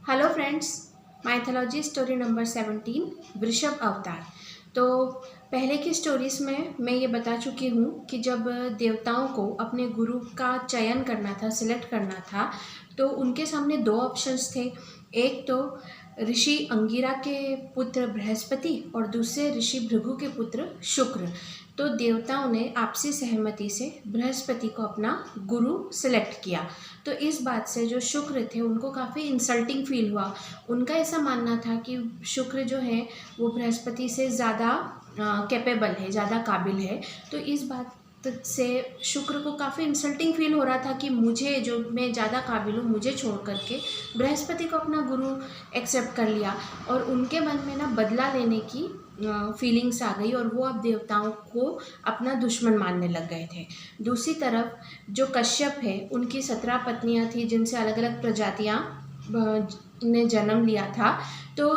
Hello friends, mythology story number 17 वृषभ अवतार। तो पहले की स्टोरीज में मैं ये बता चुकी हूँ कि जब देवताओं को अपने गुरु का चयन करना था, सिलेक्ट करना था, तो उनके सामने दो ऑप्शंस थे। एक तो ऋषि अंगिरा के पुत्र बृहस्पति और दूसरे ऋषि भृगु के पुत्र शुक्र। तो देवताओं ने आपसी सहमति से बृहस्पति को अपना गुरु सिलेक्ट किया। तो इस बात से जो शुक्र थे उनको काफ़ी इंसल्टिंग फील हुआ। उनका ऐसा मानना था कि शुक्र जो है वो बृहस्पति से ज़्यादा कैपेबल है, ज़्यादा काबिल है। तो इस बात से शुक्र को काफ़ी इंसल्टिंग फील हो रहा था कि मुझे, जो मैं ज़्यादा काबिल हूँ, मुझे छोड़ करके बृहस्पति को अपना गुरु एक्सेप्ट कर लिया। और उनके मन में ना बदला लेने की फीलिंग्स आ गई और वो अब देवताओं को अपना दुश्मन मानने लग गए थे। दूसरी तरफ जो कश्यप है, उनकी 17 पत्नियां थी जिनसे अलग अलग प्रजातियां ने जन्म लिया था। तो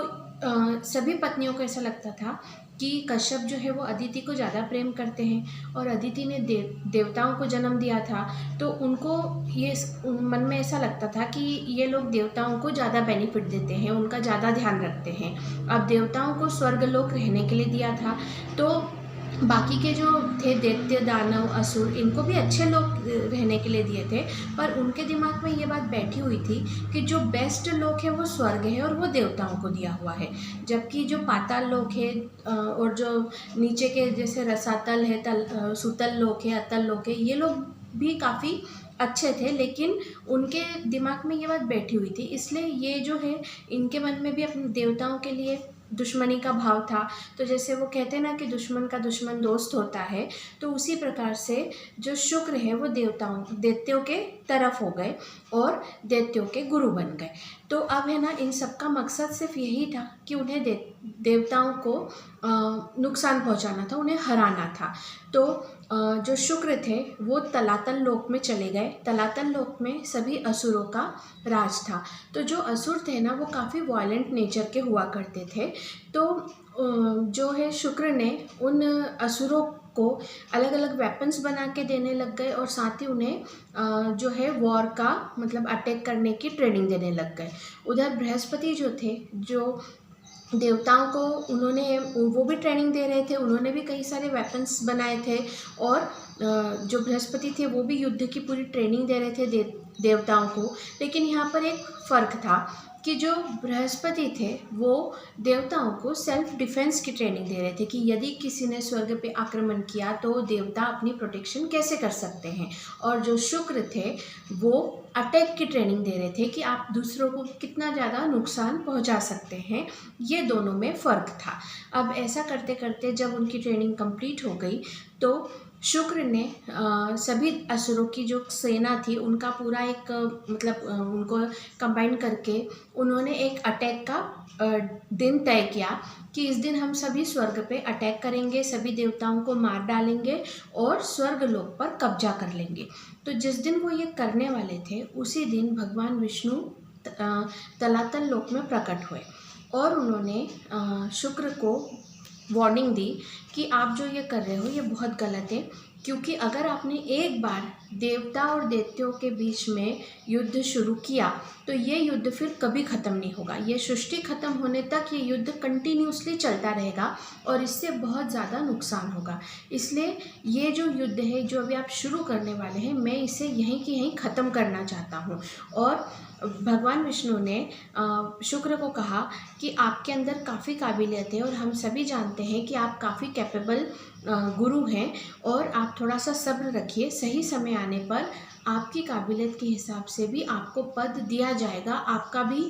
सभी पत्नियों को ऐसा लगता था कि कश्यप जो है वो अदिति को ज़्यादा प्रेम करते हैं और अदिति ने देवताओं को जन्म दिया था। तो उनको ये मन में ऐसा लगता था कि ये लोग देवताओं को ज़्यादा बेनिफिट देते हैं, उनका ज़्यादा ध्यान रखते हैं। अब देवताओं को स्वर्गलोक रहने के लिए दिया था, तो बाकी के जो थे दैत्य, दानव, असुर, इनको भी अच्छे लोग रहने के लिए दिए थे। पर उनके दिमाग में ये बात बैठी हुई थी कि जो बेस्ट लोक है वो स्वर्ग है और वो देवताओं को दिया हुआ है, जबकि जो पाताल लोक है और जो नीचे के जैसे रसातल है, सुतल लोक है, अतल लोक है, ये लोग भी काफ़ी अच्छे थे, लेकिन उनके दिमाग में ये बात बैठी हुई थी। इसलिए ये जो है, इनके मन में भी अपने देवताओं के लिए दुश्मनी का भाव था। तो जैसे वो कहते हैं ना कि दुश्मन का दुश्मन दोस्त होता है, तो उसी प्रकार से जो शुक्र है वो दैत्यों के तरफ हो गए और दैत्यों के गुरु बन गए। तो अब है ना, इन सब का मकसद सिर्फ यही था कि उन्हें देवताओं को नुकसान पहुंचाना था, उन्हें हराना था। तो जो शुक्र थे वो तलातल लोक में चले गए। तलातल लोक में सभी असुरों का राज था। तो जो असुर थे ना, वो काफ़ी वायलेंट नेचर के हुआ करते थे। तो जो है, शुक्र ने उन असुरों को अलग अलग वेपन्स बना के देने लग गए और साथ ही उन्हें जो है वॉर का मतलब अटैक करने की ट्रेनिंग देने लग गए। उधर बृहस्पति जो थे, जो देवताओं को उन्होंने वो भी ट्रेनिंग दे रहे थे, उन्होंने भी कई सारे वेपन्स बनाए थे। और जो बृहस्पति थे वो भी युद्ध की पूरी ट्रेनिंग दे रहे थे देवताओं को। लेकिन यहाँ पर एक फ़र्क था कि जो बृहस्पति थे वो देवताओं को सेल्फ डिफेंस की ट्रेनिंग दे रहे थे कि यदि किसी ने स्वर्ग पे आक्रमण किया तो देवता अपनी प्रोटेक्शन कैसे कर सकते हैं। और जो शुक्र थे वो अटैक की ट्रेनिंग दे रहे थे कि आप दूसरों को कितना ज़्यादा नुकसान पहुंचा सकते हैं। ये दोनों में फ़र्क था। अब ऐसा करते करते जब उनकी ट्रेनिंग कंप्लीट हो गई तो शुक्र ने सभी असुरों की जो सेना थी उनका पूरा एक उनको कंबाइन करके उन्होंने एक अटैक का दिन तय किया कि इस दिन हम सभी स्वर्ग पे अटैक करेंगे, सभी देवताओं को मार डालेंगे और स्वर्ग लोक पर कब्जा कर लेंगे। तो जिस दिन वो ये करने वाले थे उसी दिन भगवान विष्णु तलातल लोक में प्रकट हुए और उन्होंने शुक्र को वार्निंग दी कि आप जो ये कर रहे हो ये बहुत गलत है, क्योंकि अगर आपने एक बार देवता और दैत्यों के बीच में युद्ध शुरू किया तो ये युद्ध फिर कभी ख़त्म नहीं होगा। ये सृष्टि ख़त्म होने तक ये युद्ध कंटिन्यूसली चलता रहेगा और इससे बहुत ज़्यादा नुकसान होगा। इसलिए ये जो युद्ध है जो अभी आप शुरू करने वाले हैं, मैं इसे यहीं की यहीं ख़त्म करना चाहता हूँ। और भगवान विष्णु ने शुक्र को कहा कि आपके अंदर काफ़ी काबिलियत है और हम सभी जानते हैं कि आप काफ़ी कैपेबल गुरु हैं और आप थोड़ा सा सब्र रखिए। सही समय आने पर आपकी काबिलियत के हिसाब से भी आपको पद दिया जाएगा, आपका भी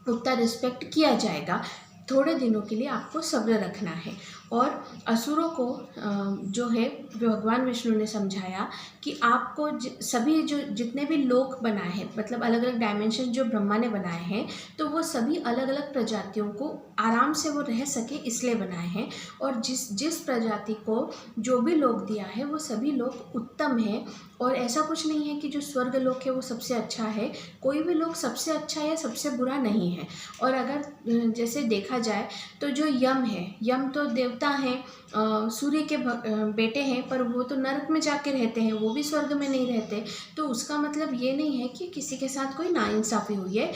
उतना रिस्पेक्ट किया जाएगा। थोड़े दिनों के लिए आपको सब्र रखना है। और असुरों को जो है भगवान विष्णु ने समझाया कि आपको सभी जो जितने भी लोक बनाए हैं, मतलब अलग अलग डायमेंशन जो ब्रह्मा ने बनाए हैं, तो वो सभी अलग अलग प्रजातियों को आराम से वो रह सके इसलिए बनाए हैं। और जिस प्रजाति को जो भी लोक दिया है वो सभी लोक उत्तम है। और ऐसा कुछ नहीं है कि जो स्वर्ग लोक है वो सबसे अच्छा है, कोई भी लोक सबसे अच्छा या सबसे बुरा नहीं है। और अगर जैसे देखा जाए तो जो यम है, यम तो देवता हैं, सूर्य के बेटे हैं, पर वो तो नरक में जाके रहते हैं, वो भी स्वर्ग में नहीं रहते। तो उसका मतलब ये नहीं है कि किसी के साथ कोई नाइंसाफ़ी हुई है।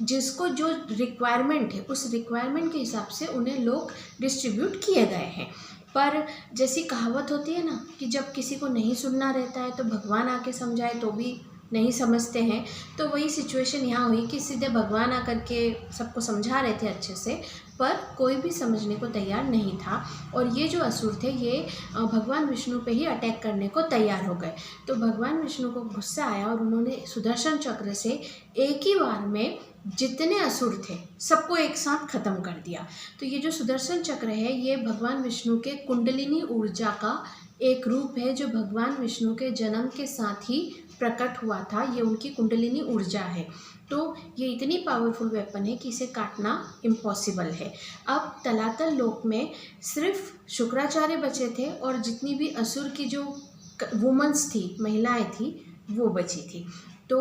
जिसको जो रिक्वायरमेंट है उस रिक्वायरमेंट के हिसाब से उन्हें लोग डिस्ट्रीब्यूट किए गए हैं। पर जैसी कहावत होती है ना कि जब किसी को नहीं सुनना रहता है तो भगवान आके समझाए तो भी नहीं समझते हैं, तो वही सिचुएशन यहाँ हुई कि सीधे भगवान आकर के सबको समझा रहे थे अच्छे से, पर कोई भी समझने को तैयार नहीं था। और ये जो असुर थे ये भगवान विष्णु पे ही अटैक करने को तैयार हो गए। तो भगवान विष्णु को गुस्सा आया और उन्होंने सुदर्शन चक्र से एक ही बार में जितने असुर थे सबको एक साथ खत्म कर दिया। तो ये जो सुदर्शन चक्र है ये भगवान विष्णु के कुंडलिनी ऊर्जा का एक रूप है, जो भगवान विष्णु के जन्म के साथ ही प्रकट हुआ था। ये उनकी कुंडलिनी ऊर्जा है। तो ये इतनी पावरफुल वेपन है कि इसे काटना इम्पॉसिबल है। अब तलातल लोक में सिर्फ शुक्राचार्य बचे थे और जितनी भी असुर की जो वुमेन्स थी, महिलाएं थी, वो बची थी। तो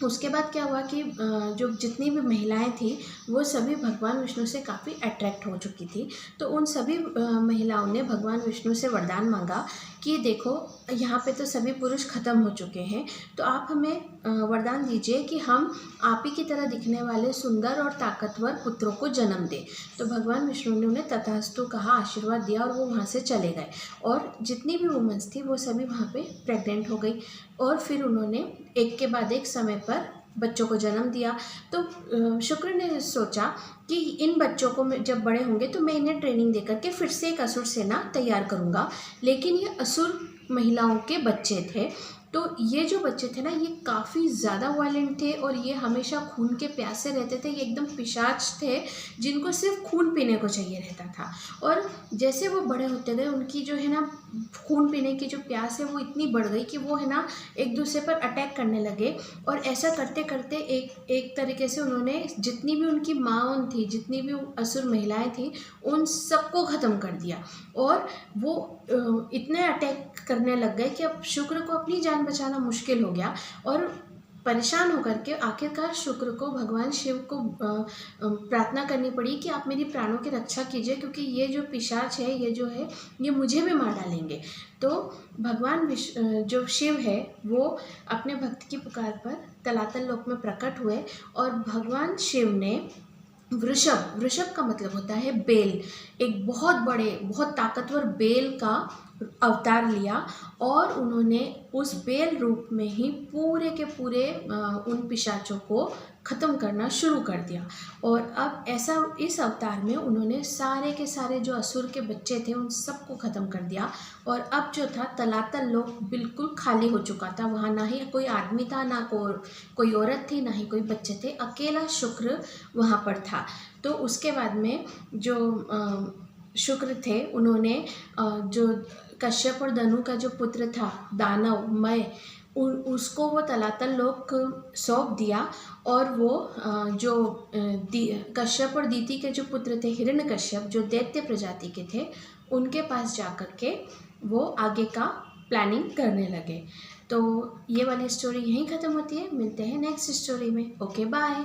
उसके बाद क्या हुआ कि जो जितनी भी महिलाएं थी वो सभी भगवान विष्णु से काफ़ी अट्रैक्ट हो चुकी थी। तो उन सभी महिलाओं ने भगवान विष्णु से वरदान मांगा कि देखो यहाँ पे तो सभी पुरुष खत्म हो चुके हैं, तो आप हमें वरदान दीजिए कि हम आप ही की तरह दिखने वाले सुंदर और ताकतवर पुत्रों को जन्म दें। तो भगवान विष्णु ने उन्हें तथास्तु कहा, आशीर्वाद दिया और वो वहाँ से चले गए। और जितनी भी वुमेन्स थी वो सभी वहाँ पे प्रेग्नेंट हो गई और फिर उन्होंने एक के बाद एक समय पर बच्चों को जन्म दिया। तो शुक्र ने सोचा कि इन बच्चों को जब बड़े होंगे तो मैं इन्हें ट्रेनिंग दे करके फिर से एक असुर सेना तैयार करूँगा। लेकिन ये असुर महिलाओं के बच्चे थे। तो ये जो बच्चे थे ना ये काफ़ी ज़्यादा वायलेंट थे और ये हमेशा खून के प्यासे रहते थे। ये एकदम पिशाच थे जिनको सिर्फ खून पीने को चाहिए रहता था। और जैसे वो बड़े होते गए उनकी जो है ना खून पीने की जो प्यास है वो इतनी बढ़ गई कि वो है ना एक दूसरे पर अटैक करने लगे। और ऐसा करते करते एक तरीके से उन्होंने जितनी भी उनकी माँ थी, जितनी भी असुर महिलाएं थी, उन सबको ख़त्म कर दिया। और वो इतने अटैक करने लग गए कि अब शुक्र को अपनी जान बचाना मुश्किल हो गया। और परेशान होकर के आखिरकार शुक्र को भगवान शिव को प्रार्थना करनी पड़ी कि आप मेरी प्राणों की रक्षा कीजिए, क्योंकि ये जो पिशाच है ये जो है ये मुझे भी मार डालेंगे। तो भगवान जो शिव है वो अपने भक्त की पुकार पर तलातल लोक में प्रकट हुए और भगवान शिव ने वृषभ का मतलब होता है बेल, एक बहुत बड़े बहुत ताकतवर बेल का अवतार लिया और उन्होंने उस बेल रूप में ही पूरे के पूरे उन पिशाचों को ख़त्म करना शुरू कर दिया। और अब ऐसा इस अवतार में उन्होंने सारे के सारे जो असुर के बच्चे थे उन सबको ख़त्म कर दिया। और अब जो था तलातल लोक बिल्कुल खाली हो चुका था। वहाँ ना ही कोई आदमी था, ना कोई औरत थी, ना ही कोई बच्चे थे, अकेला शुक्र वहाँ पर था। तो उसके बाद में जो शुक्र थे उन्होंने जो कश्यप और धनु का जो पुत्र था दानव मय, उसको वो तलातल लोक सौंप दिया। और वो जो कश्यप और दीति के जो पुत्र थे हिरण्यकश्यप, जो दैत्य प्रजाति के थे, उनके पास जाकर के वो आगे का प्लानिंग करने लगे। तो ये वाली स्टोरी यहीं ख़त्म होती है। मिलते हैं नेक्स्ट स्टोरी में। Okay bye.